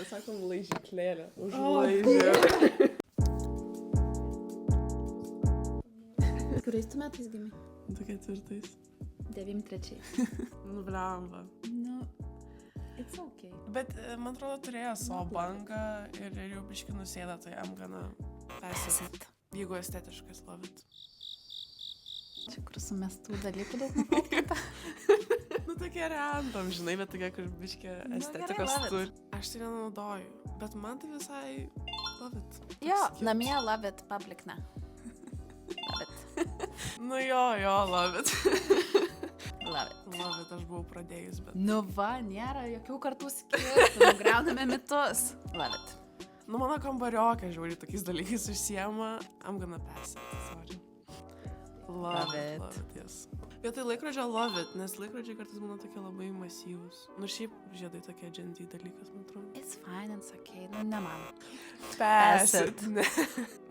Sakom, laižyklėlė. Užlaižė. Kuriais tu metais gimei? 24. 93. Nu, blemba. Nu, it's okay. Bet, man atrodo, turėjo savo bangą ir jau biški nusėda, tai I'm gonna pass it. Jeigu estetiškas, love it. Čia kur sumestų dalykų daug nufotkata. Nu, tokie random, žinai, bet tokie, kur biški estetikos gerai, love turi. Aš tai nenaudoju, bet man tai visai love it. Jo, Toks cute. namie love it, public ne. Love it. Nu jo, love it. Love it. Love it, aš buvau pradėjus, bet... Nu va, nėra jokių kartų skirtumų, griauname mitus. Love it. Nu, mano kambariokė, žiūri, tokiais dalykais užsiema, I'm gonna pass it, sorry. Love it, yes. Vietoj laikrodžio love it, nes laikrodžiai kartais būna tokie labai masyvūs. Nu, šiaip žiedai tokie Gen Z dalykas, man atrodo. It's fine, it's okay. Nu, ne man. Pass Pass it. Ne.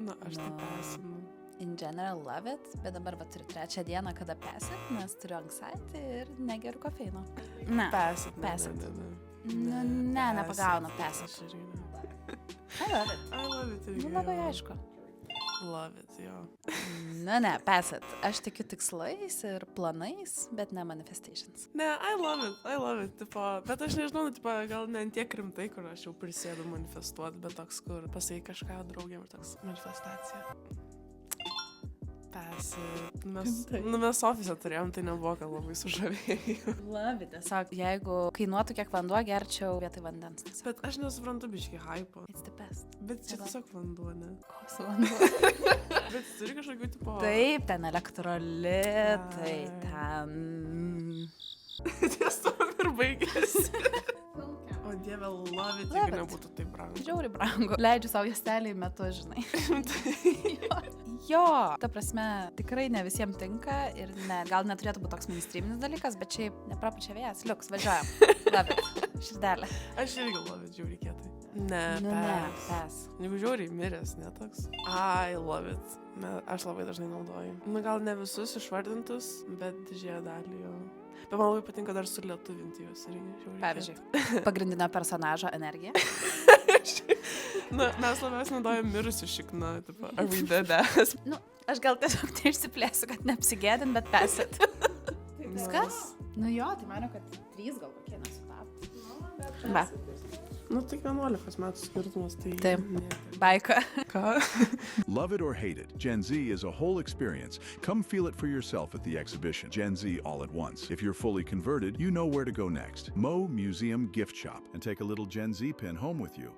Nu, aš tai pasinu. In general love it, bet dabar va turiu 3 dieną, kada pass it, nes turiu anxiety ir negeriu kofeino. Ne. Pass it, Pass it. ne. Ne, nepagaunu pass it. Aš irgi ne. I love it. I love it irgi. Nu, labai aišku. Love it, jo. Nu, ne, pass it. Aš tikiu tikslais ir planais, bet ne manifestations. Ne, I love it, tipo, bet aš nežinau, tipo, gal ne ant tiek rimtai, kur aš jau prisėdu manifestuoti, bet toks, kur pasakai kažką draugėm ir toks manifestacija. Pass it. Mes ofise turėjom, tai nebuvo, kad labai sužavėjau. Love it. Tiesiog, jeigu kainuotų kiek vanduo, gerčiau vietoj vandens. Tiesiog. Bet aš nesuprantu biški hypo. It's the best. Bet čia tiesiog vanduo, ne? Koks vanduo? Bet turi kažkokių, tipo... Taip, ten elektrolitai, ten... Ties tam ir baigėsi. O dieve, love it, jeigu nebūtų taip brangu. Žiauriai brangu. Leidžiu savo juostelį į metus, žinai. Jo, ta prasme, tikrai ne visiems tinka ir ne, gal neturėtų būti toks mainstreaminis dalykas, bet šiaip neprapučia vėjas, liuks, važiuojam. Love it. Širdelė. Aš irgi love it, žiauriai kietai. Ne, Nu, ne, pass. Jeigu žiauriai miręs, ne toks. I love it. Aš labai dažnai naudoju. Nu, gal ne visus išvardintus, bet didžiąją dalį jo. Bet man labai patinka dar sulietuvinti juos irgi žiauriai. Pavyzdžiui, pagrindinio personažo energija. Na, mes labiausiai naudojame mirusių šikną, tipo, are we dead ass? Nu, aš gal tiesiog neišsiplėsiu, kad neapsigėdin, bet pass it. Viskas? Nu jo, tai manau, kad 3 gal kokie nesutapo. Va. Nu, tik 11 metų skirtumas, tai... Taip. Nieko. Baika. Ką? Love it or hate it, Gen Z is a whole experience. Come feel it for yourself at the exhibition, Gen Z All at Once. If you're fully converted, you know where to go next. Mo Museum Gift Shop and take a little Gen Z pin home with you.